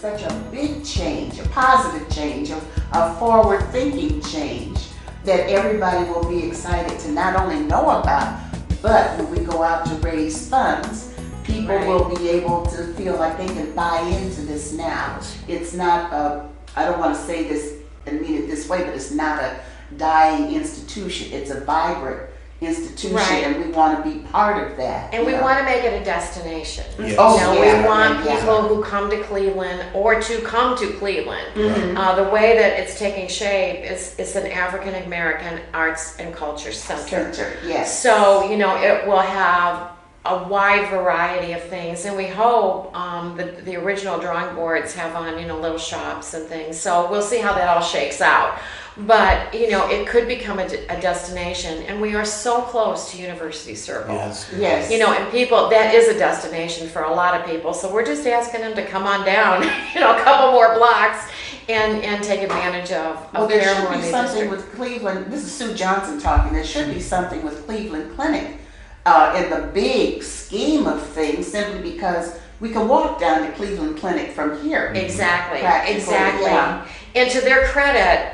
such a big change, a positive change, a forward-thinking change that everybody will be excited to not only know about, but when we go out to raise funds, people will be able to feel like they can buy into this now. It's not a, I don't want to say this and mean it this way, but it's not a dying institution. It's a vibrant institution, and we want to be part of that. And we want to make it a destination. Yes. Oh, You know, yeah, we want people who come to Cleveland or to come to Cleveland. The way that it's taking shape is it's an African American arts and culture center. Yes. So, you know, it will have a wide variety of things, and we hope that the original drawing boards have on, you know, little shops and things. So we'll see how that all shakes out. But, you know, it could become a destination, and we are so close to University Circle. Yes. You know, and people, that is a destination for a lot of people. So we're just asking them to come on down, you know, a couple more blocks and take advantage of Well, there Karamu should and be the something district. with Cleveland. This is Sue Johnson talking. There should be something with Cleveland Clinic in the big scheme of things, simply because we can walk down to Cleveland Clinic from here. Exactly. Practically, yeah. And to their credit,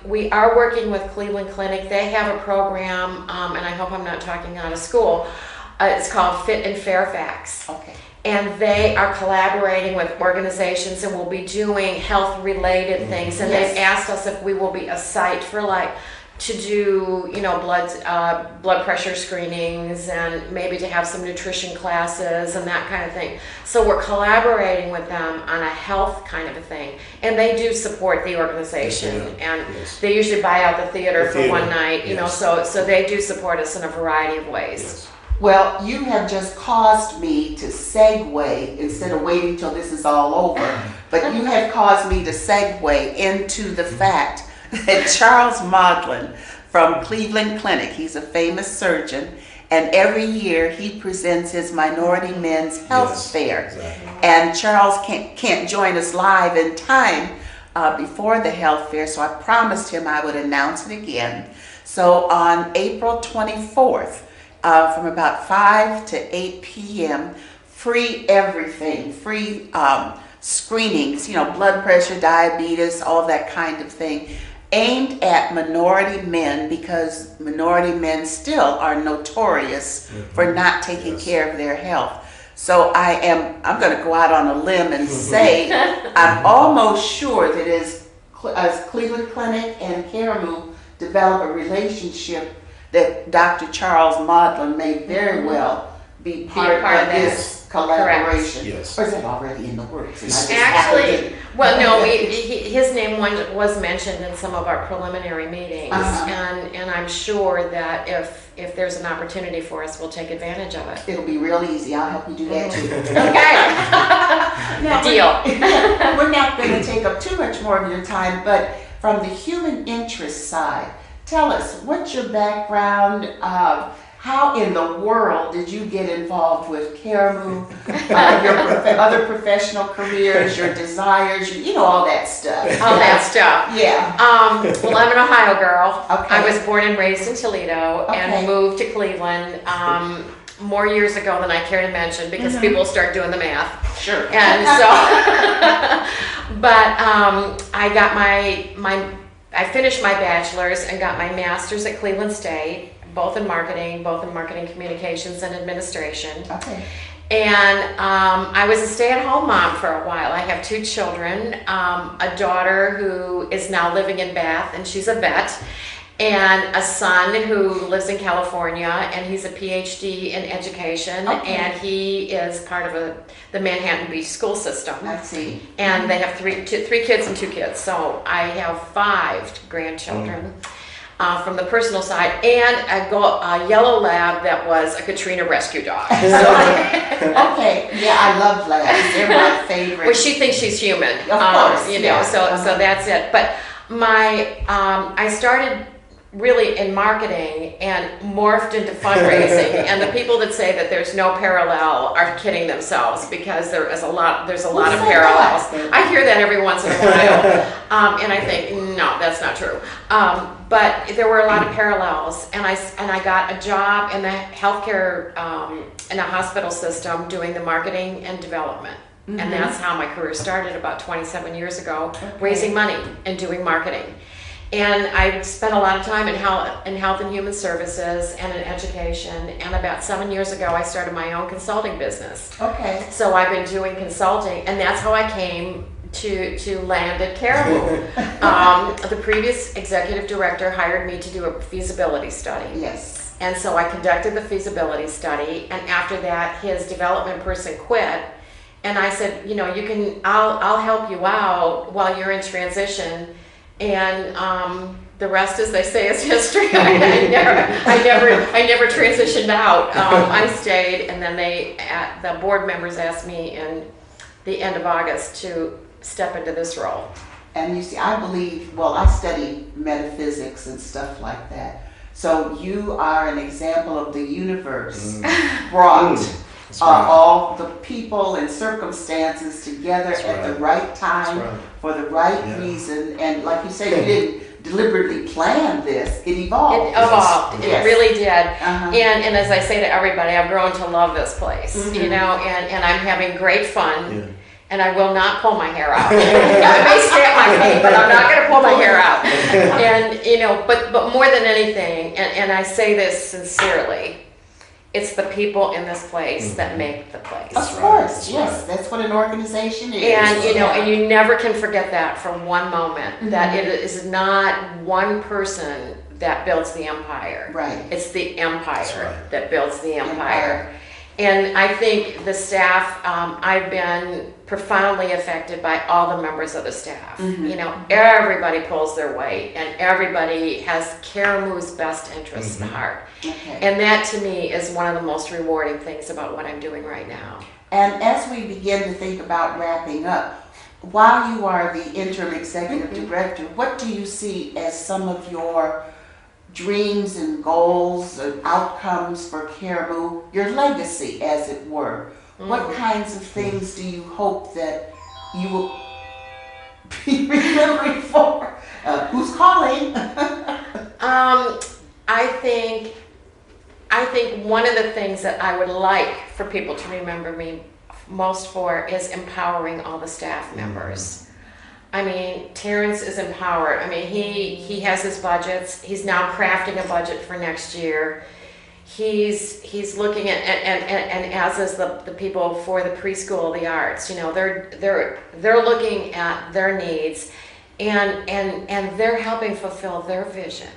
we are working with Cleveland Clinic. They have a program, and I hope I'm not talking out of school. It's called Fit in Fairfax. Okay. And they are collaborating with organizations and will be doing health-related things. And they've asked us if we will be a site for, like, to do, you know, blood pressure screenings, and maybe to have some nutrition classes and that kind of thing. So we're collaborating with them on a health kind of a thing, and they do support the organization, and they usually buy out the theater for one night, you know. So they do support us in a variety of ways. Well, you have just caused me to segue, instead of waiting till this is all over, but you have caused me to segue into the fact that Charles Modlin from Cleveland Clinic, he's a famous surgeon, and every year he presents his Minority Men's Health Fair. Exactly. And Charles can't join us live in time before the health fair, so I promised him I would announce it again. So on April 24th, from about 5 to 8 p.m., free everything, free screenings, you know, blood pressure, diabetes, all that kind of thing, aimed at minority men, because minority men still are notorious for not taking care of their health. So I'm going to go out on a limb and say I'm almost sure that as Cleveland Clinic and Karamu develop a relationship, that Dr. Charles Modlin may very well be part of this collaboration. Yes. Or is it already in the works? Actually, well, no, his name was mentioned in some of our preliminary meetings, and I'm sure that if there's an opportunity for us, we'll take advantage of it. It'll be real easy. I'll help you do that too. Okay. Now, Deal. We're not going to take up too much more of your time, but from the human interest side, tell us, what's your background? How in the world did you get involved with Karamu, your other professional careers, your desires, you know, all that stuff? All that stuff. Yeah. Well, I'm an Ohio girl. Okay. I was born and raised in Toledo and moved to Cleveland more years ago than I care to mention, because people start doing the math. Sure. And so, but I got I finished my bachelor's and got my master's at Cleveland State, both in marketing communications and administration. Okay. And I was a stay-at-home mom for a while. I have 2 children, a daughter who is now living in Bath, and she's a vet, and a son who lives in California, and he's a PhD in education, and he is part of the Manhattan Beach school system. I see. And they have three kids and 2 kids, so I have 5 grandchildren. From the personal side, and a yellow lab that was a Katrina rescue dog. So, Okay, yeah, I love labs. They're my favorite. well, she thinks she's human, Of course, you know. yeah. So that's it. But I started really in marketing and morphed into fundraising. And the people that say that there's no parallel are kidding themselves, because there's a lot of parallels. I hear that every once in a while, and I think, no, that's not true. But there were a lot of parallels, and I got a job in the healthcare in a hospital system doing the marketing and development. And that's how my career started about 27 years ago, raising money and doing marketing. And I spent a lot of time in health and human services and in education. And about 7 years ago, I started my own consulting business. Okay. So I've been doing consulting, and that's how I came to land at Karamu. The previous executive director hired me to do a feasibility study. Yes. And so I conducted the feasibility study, and after that, his development person quit. And I said, you know, I'll help you out while you're in transition. And the rest, as they say, is history. I never transitioned out. I stayed, and then the board members asked me in the end of August to step into this role. And you see, I believe, well, I study metaphysics and stuff like that. So you are an example of the universe brought all the people and circumstances together at the right time for the right reason. And like you say, you didn't deliberately plan this. It evolved. It evolved. It really did. And as I say to everybody, I've grown to love this place, you know, and I'm having great fun. And I will not pull my hair out. I may stay at my feet, but I'm not going to pull my hair out. And, you know, but more than anything, and I say this sincerely, it's the people in this place that make the place. Of course, yes. That's what an organization is. And, you know, and you never can forget that for one moment, that it is not one person that builds the empire. Right. It's the empire that builds the empire. And I think the staff, I've been profoundly affected by all the members of the staff. You know, everybody pulls their weight, and everybody has Karamu's best interests at heart. And that to me is one of the most rewarding things about what I'm doing right now. And as we begin to think about wrapping up, while you are the interim executive director, what do you see as some of your dreams and goals and outcomes for Karamu, your legacy as it were? What kinds of things do you hope that you will be remembered for? Who's calling? I think one of the things that I would like for people to remember me most for is empowering all the staff members. I mean, Terrence is empowered. I mean, he has his budgets. He's now crafting a budget for next year. He's looking at and as is the people for the preschool, the arts. You know, they're looking at their needs, and they're helping fulfill their vision.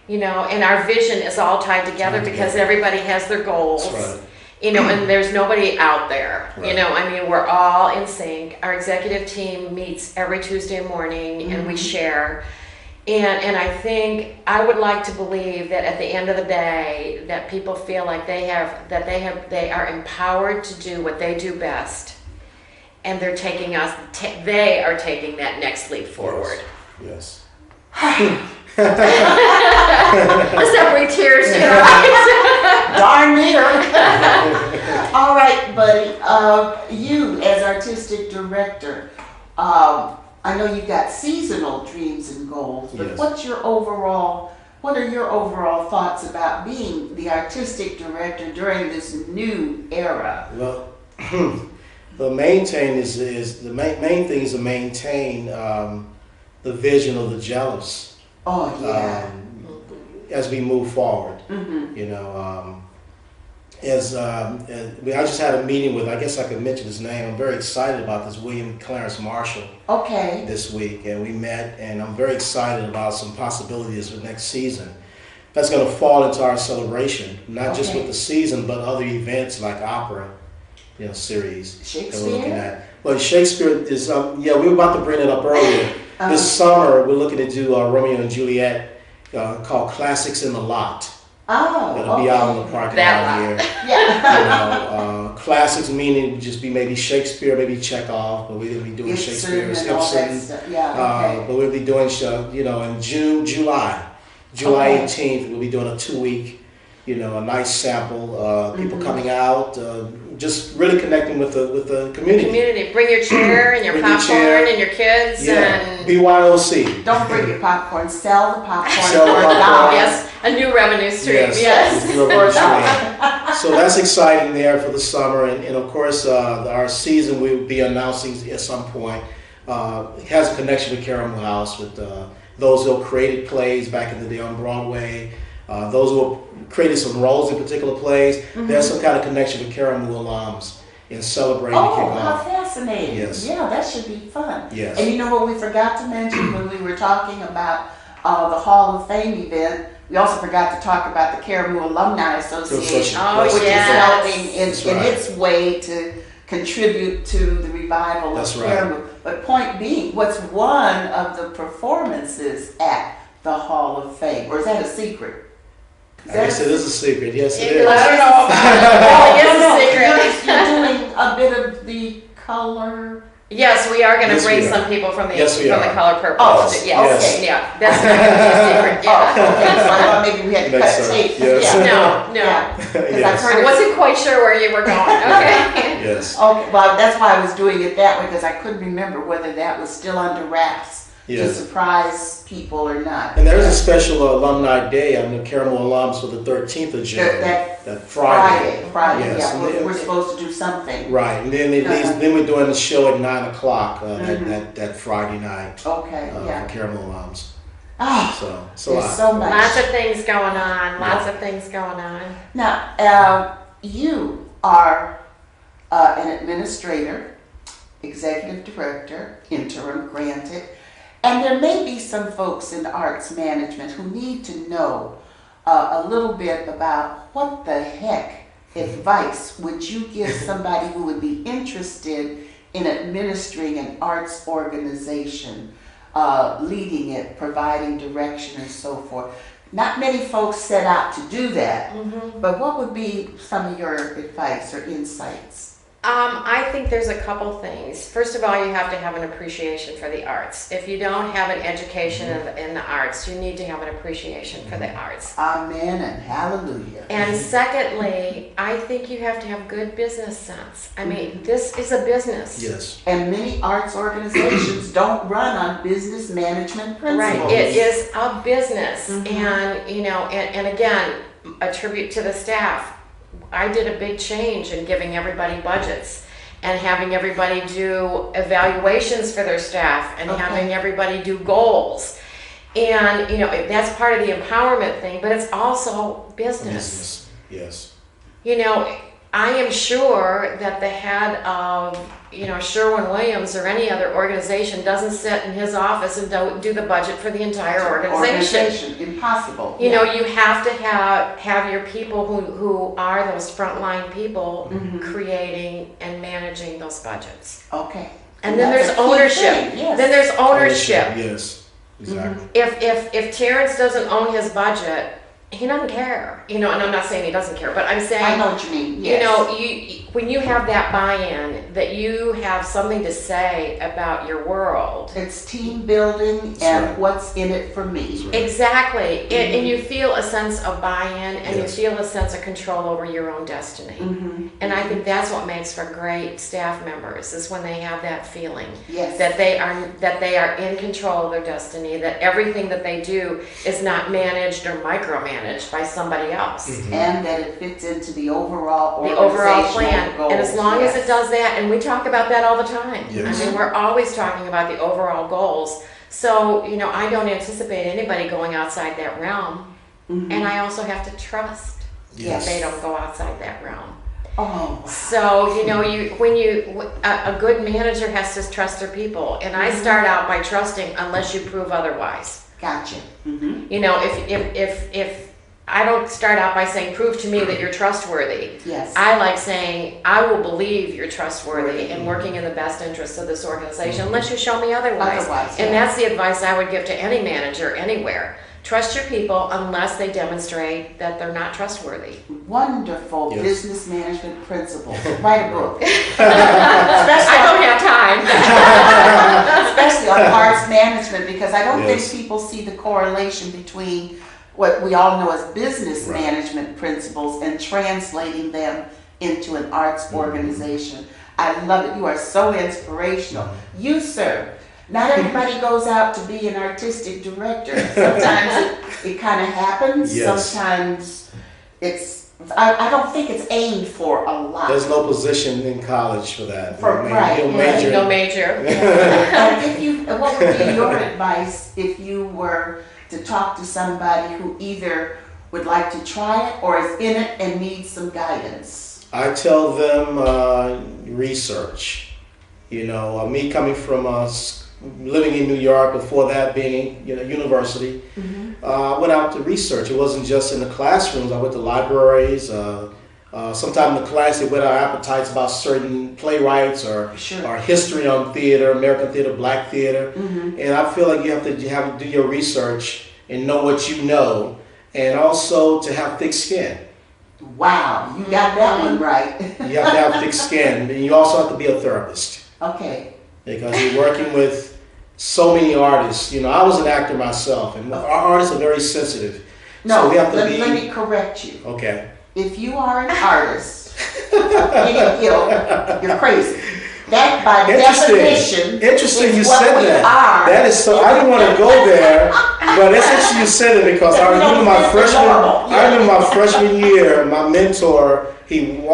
You know, and our vision is all tied together because everybody has their goals. You know, and there's nobody out there. You know, I mean, we're all in sync. Our executive team meets every Tuesday morning, and we share. And I think I would like to believe that at the end of the day, that people feel like they are empowered to do what they do best, and they're taking they are taking that next leap forward. Yes. Let's not bring tears to your eyes. Darn near. All right, buddy. You as artistic director, I know you've got seasonal dreams and goals, but what are your overall thoughts about being the artistic director during this new era? Well, the main thing is to maintain the vision of the jealous. Oh yeah. As we move forward, you know, I just had a meeting with, I guess I could mention his name. I'm very excited about this, William Clarence Marshall. Okay. This week, and we met, and I'm very excited about some possibilities for next season. That's going to fall into our celebration, not just with the season, but other events like opera, you know, series that we're looking at. But Shakespeare is, we were about to bring it up earlier. This summer, we're looking to do Romeo and Juliet, called Classics in the Lot. Oh, that'll be out in the parking lot here. Yeah. You know, classics meaning just be maybe Shakespeare, maybe Chekhov, but we're gonna be doing Shakespeare, Ibsen. But we'll be doing, you know, in July 18th, we'll be doing a 2-week a nice sample, people coming out, just really connecting with the community. Bring your chair and your Bring your popcorn chair. and your kids and BYOC. Don't bring your popcorn. Sell the popcorn Sell the for popcorn. $1. yes, a new revenue stream. Yes. It's a revenue stream. So that's exciting there for the summer, and of course our season we'll be announcing at some point. It has a connection with Karamu House, with those who created plays back in the day on Broadway, those who created some roles in particular plays. There's some kind of connection with Karamu alums in celebrating Oh, kickoff. how fascinating. Yes. Yeah, that should be fun. Yes. And you know what we forgot to mention when we were talking about the Hall of Fame event? We also forgot to talk about the Karamu Alumni Association, Oh, which yes. is helping That's in right. its way to contribute to the revival That's of right. Karamu. But point being, what's one of the performances at the Hall of Fame? Or is that a secret? I guess it is a secret. Yes, it I is. don't know about it. No, It is a secret. You're doing a bit of the color. Yes, we are going to Yes, bring we are. some people from the Yes, we from the are. Color Purple. Oh, Yes. okay. Yeah, that's not going to be a secret. Yeah. Oh, okay, so I thought maybe we had to Next cut time. tape. Yes. Yeah. No. Yeah. 'Cause I've Yes. heard I it- wasn't quite sure where you were going. Okay. Yes. Okay, well, that's why I was doing it that way, because I couldn't remember whether that was still under wraps to Yes. surprise people or not. And there is a special alumni day on the Karamu alums for the 13th of June. That Friday. Friday, Yes. yeah, And we're then- supposed to do something. Right, and then then we're doing the show at 9:00 that Friday night Okay, yeah. for Karamu alums. Ah, So it's a there's lot. so much. Lots of things going on. Lots of things going on. Now, you are an administrator, executive director, interim granted, and there may be some folks in arts management who need to know a little bit about what the heck advice would you give somebody who would be interested in administering an arts organization, leading it, providing direction and so forth. Not many folks set out to do that, but what would be some of your advice or insights? I think there's a couple things. First of all, you have to have an appreciation for the arts. If you don't have an education in the arts, you need to have an appreciation for the arts. Amen and hallelujah. And secondly, I think you have to have good business sense. I mean, this is a business. Yes. And many arts organizations don't run on business management principles. Right, it is a business, and and again, a tribute to the staff. I did a big change in giving everybody budgets and having everybody do evaluations for their staff and having everybody do goals. And that's part of the empowerment thing, but it's also business. Yes. I am sure that the head of Sherwin-Williams or any other organization doesn't sit in his office and do the budget for the entire organization. Impossible. You have to have your people who are those frontline people creating and managing those budgets. Okay. And then that's there's a key ownership. thing, yes. Then there's ownership. Yes. Exactly. If Terrence doesn't own his budget, he doesn't care. And I'm not saying he doesn't care, but I'm saying I know what you mean. Yes. when you have that buy-in, that you have something to say about your world. It's team building and right. what's in it for me. Right. Exactly. And you feel a sense of buy-in and Yes. you feel a sense of control over your own destiny. And I think that's what makes for great staff members, is when they have that feeling Yes. that they are in control of their destiny, that everything that they do is not managed or micromanaged by somebody else. And that it fits into the overall The overall organizational plan. goals. And as long as it does that, and we talk about that all the time. Yes. I mean, we're always talking about the overall goals. So, I don't anticipate anybody going outside that realm. And I also have to trust Yes. that they don't go outside that realm. Oh, So, a good manager has to trust their people. And I start out by trusting unless you prove otherwise. gotcha. If I don't start out by saying, prove to me that you're trustworthy. Yes. I like saying, I will believe you're trustworthy and working in the best interests of this organization unless you show me otherwise. Otherwise, And yeah. that's the advice I would give to any manager anywhere. Trust your people unless they demonstrate that they're not trustworthy. Wonderful Yes. business management principles. Write a book. I don't have time. Especially on arts management, because I don't Yes. think people see the correlation between what we all know as business Right. management principles and translating them into an arts Mm-hmm. organization. I love it. You are so inspirational. Mm-hmm. You, sir. Not everybody goes out to be an artistic director. Sometimes it kind of happens. Yes. Sometimes I don't think it's aimed for a lot. There's no position in college for that. Right. You'll major. No major. What would be your advice if you were to talk to somebody who either would like to try it or is in it and needs some guidance? I tell them research. You know, me coming from living in New York, before that being university, I went out to research. It wasn't just in the classrooms. I went to libraries. Sometimes in the class they whet our appetites about certain playwrights or history on theater, American theater, black theater. And I feel like you have to do your research and know what you know, and also to have thick skin. Wow, you got that one right. You have to have thick skin, and you also have to be a therapist. Okay. Because you're working with so many artists. You know, I was an actor myself, and our artists are very sensitive. No, so we have to let me correct you. Okay. If you are an artist, you're crazy. That by definition Interesting is you what said we that. are. That is so. I didn't want to go there, but it's interesting you said it because I remember my freshman year. My mentor, he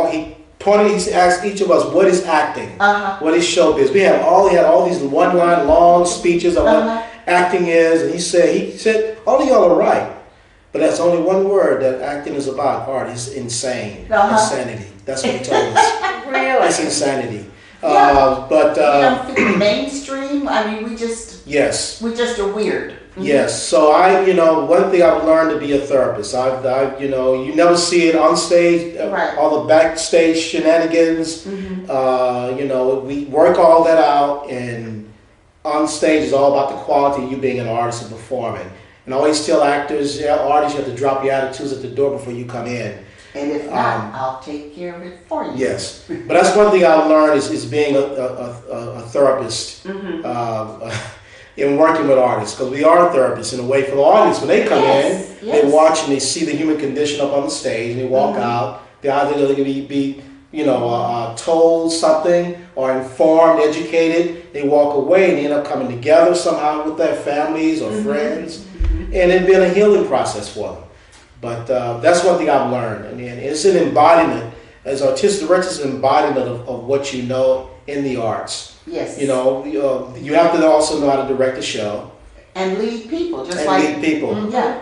asked each of us, what is acting? What is showbiz? He had all these one-line long speeches of what acting is, and he said, all of y'all are right, but that's only one word that acting is about. Art is insane, insanity. That's what he told us. Really? It's insanity. But we don't fit mainstream. I mean, we just are weird. Yes. So one thing I've learned to be a therapist. You never see it on stage, all the backstage shenanigans. We work all that out, and on stage is all about the quality of you being an artist and performing. And I always tell artists, you have to drop your attitudes at the door before you come in. And if not, I'll take care of it for you. Yes, but that's one thing I've learned is being a therapist in working with artists, because we are therapists in a way for the audience. When they come in, they watch and they see the human condition up on the stage, and they walk out. They're either going to be told something or informed, educated. They walk away and they end up coming together somehow with their families or friends, and it's been a healing process for them. But that's one thing I've learned. I mean, it's an embodiment. As artistic directors, an embodiment of what you know in the arts. Yes. You have to also know how to direct a show. And lead people. Lead people. Yeah.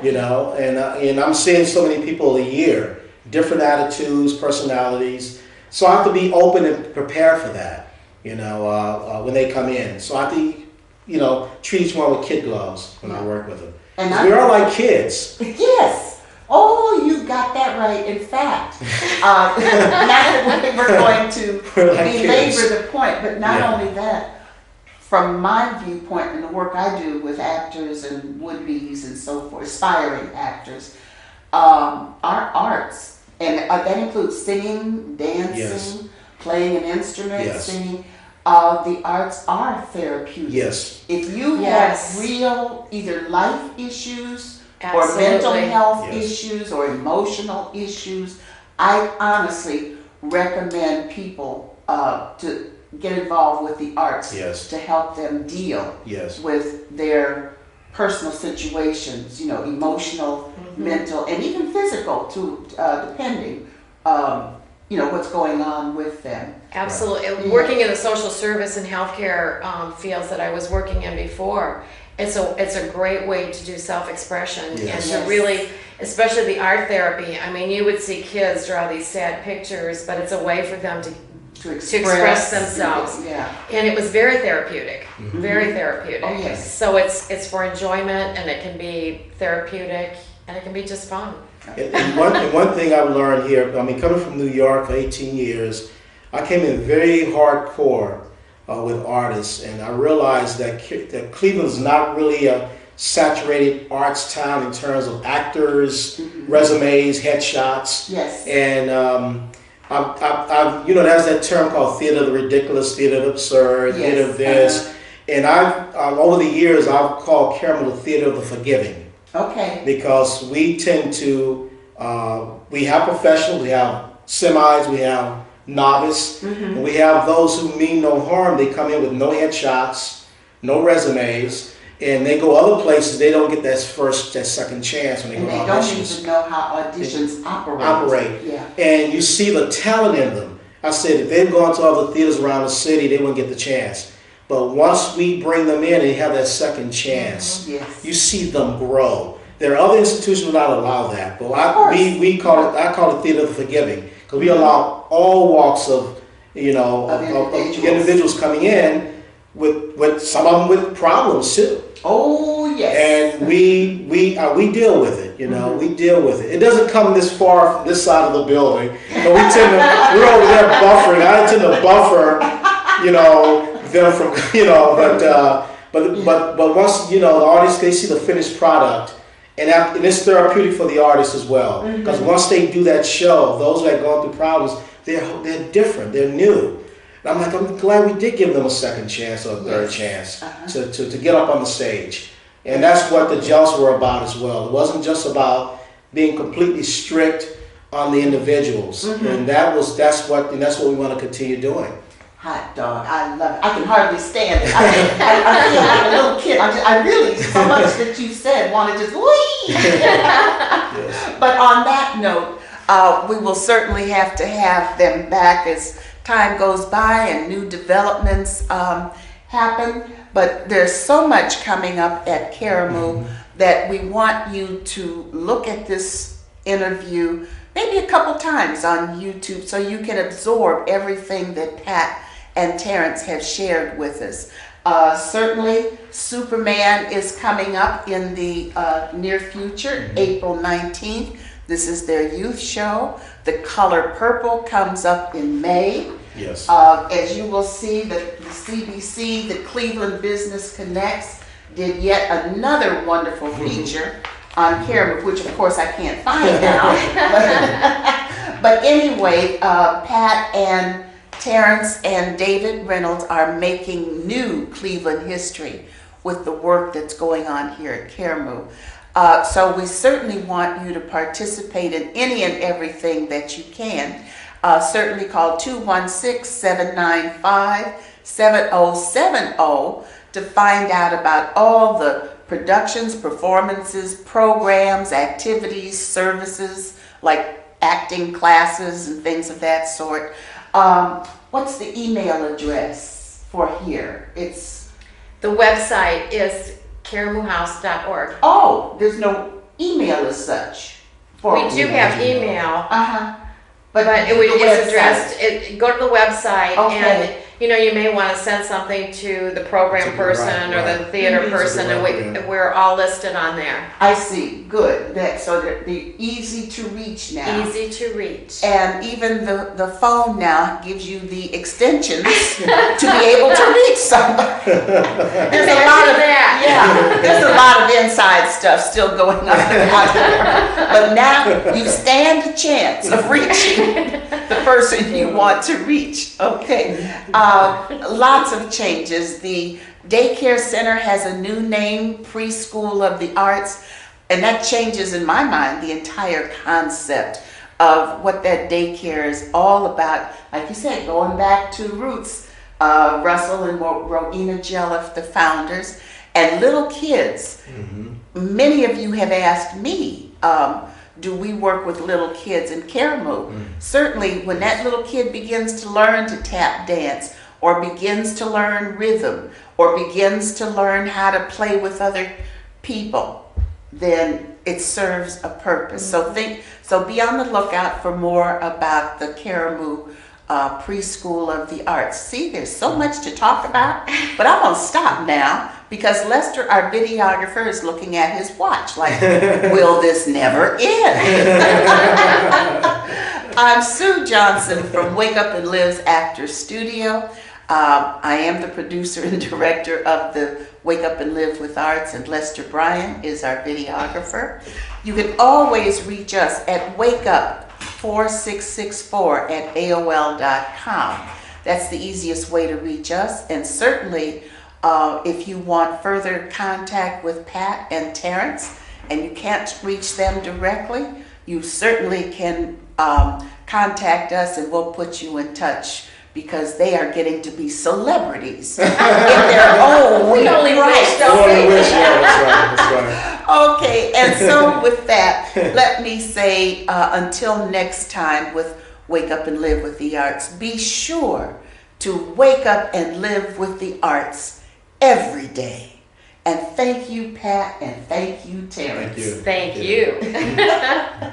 And I'm seeing so many people a year, different attitudes, personalities. So I have to be open and prepared for that, when they come in. So I have to, treat each one with kid gloves when I work with them. And we're all like kids. Yes. Oh, you got that right. In fact, not that we're going to belabor the point, but not only that, from my viewpoint and the work I do with actors and would-bes and so forth, aspiring actors, our arts, and that includes singing, dancing, playing an instrument, singing, the arts are therapeutic. Yes. If you have real either life issues, or mental health issues or emotional issues, I honestly recommend people to get involved with the arts to help them deal with their personal situations, emotional, mental, and even physical, too, depending, what's going on with them. Absolutely. Right. Working in the social service and healthcare fields that I was working in before, it's a great way to do self-expression and to really, especially the art therapy. I mean, you would see kids draw these sad pictures, but it's a way for them to express themselves. Yeah. And it was very therapeutic, very therapeutic. Oh, yes. So it's for enjoyment, and it can be therapeutic, and it can be just fun. And one thing I've learned here, I mean, coming from New York for 18 years, I came in very hardcore with artists, and I realized that Cleveland's not really a saturated arts town in terms of actors, resumes, headshots. Yes. And I've there's that term called theater of the ridiculous, theater of the absurd, theater of this. And I've over the years, I've called Karamu the theater of the forgiving. Okay. Because we tend to, we have professionals, we have semis, we have novice, and we have those who mean no harm. They come in with no headshots, no resumes, and they go other places. They don't get that second chance when they And go they to don't auditions. even know how auditions operate. Yeah. And you see the talent in them. I said if they'd gone to other theaters around the city, they wouldn't get the chance. But once we bring them in and they have that second chance, Yes. you see them grow. There are other institutions that don't allow that, but I call it theater of the forgiving, because we allow all walks of individuals coming in with some of them with problems too. Oh yes. And we deal with it, we deal with it. It doesn't come this far from this side of the building, but we're over there buffering. I tend to buffer, them from, but once, the artists, they see the finished product, and it's therapeutic for the artists as well. Because once they do that show, those that are going through problems, they're different, they're new. And I'm glad we did give them a second chance or a third chance to get up on the stage. And that's what the gels were about as well. It wasn't just about being completely strict on the individuals. And that's what we want to continue doing. Hot dog, I love it. I can hardly stand it. I feel like a little kid. I really, so much that you said, want to just whee. Yes. But on that note, we will certainly have to have them back as time goes by and new developments happen. But there's so much coming up at Karamu that we want you to look at this interview maybe a couple times on YouTube so you can absorb everything that Pat and Terrence have shared with us. Certainly, Superman is coming up in the near future, April 19th. This is their youth show. The Color Purple comes up in May. Yes. As you will see, the CBC, the Cleveland Business Connects, did yet another wonderful feature on Karamu, which of course I can't find now. But anyway, Pat and Terrence and David Reynolds are making new Cleveland history with the work that's going on here at Karamu. So we certainly want you to participate in any and everything that you can. Certainly call 216-795-7070 to find out about all the productions, performances, programs, activities, services, like acting classes and things of that sort. What's the email address for here? The website is karamuhouse.org. Oh, there's no email as such. We do have email. But it's addressed. Go to the website Okay. and you may want to send something to the program person or the theater person, and we're all listed on there. I see. Good. So they're easy to reach now. Easy to reach. And even the phone now gives you the extensions to be able to reach somebody. There's a lot of that. Yeah. There's a lot of inside stuff still going on out there. But now you stand a chance of reaching the person you want to reach. Okay. Lots of changes. The daycare center has a new name, Preschool of the Arts, and that changes in my mind the entire concept of what that daycare is all about. Like you said, going back to roots, Russell and Rowena Jelliff, the founders, and little kids. Many of you have asked me, do we work with little kids in Karamu? Certainly, when that little kid begins to learn to tap dance, or begins to learn rhythm, or begins to learn how to play with other people, then it serves a purpose. So be on the lookout for more about the Karamu Preschool of the Arts. See, there's so much to talk about, but I'm gonna stop now because Lester, our videographer, is looking at his watch like, will this never end? I'm Sue Johnson from Wake Up and Live's Actor Studio. I am the producer and director of the Wake Up and Live with Arts, and Lester Bryan is our videographer. You can always reach us at wakeup4664@aol.com. That's the easiest way to reach us. And certainly, if you want further contact with Pat and Terrence and you can't reach them directly, you certainly can contact us and we'll put you in touch, because they are getting to be celebrities in their own We only right. wish, don't Only we? wish, yeah, that's right. Okay, and so with that, let me say until next time with Wake Up and Live with the Arts, be sure to wake up and live with the arts every day. And thank you, Pat, and thank you, Terrence. Thank you. Thank you.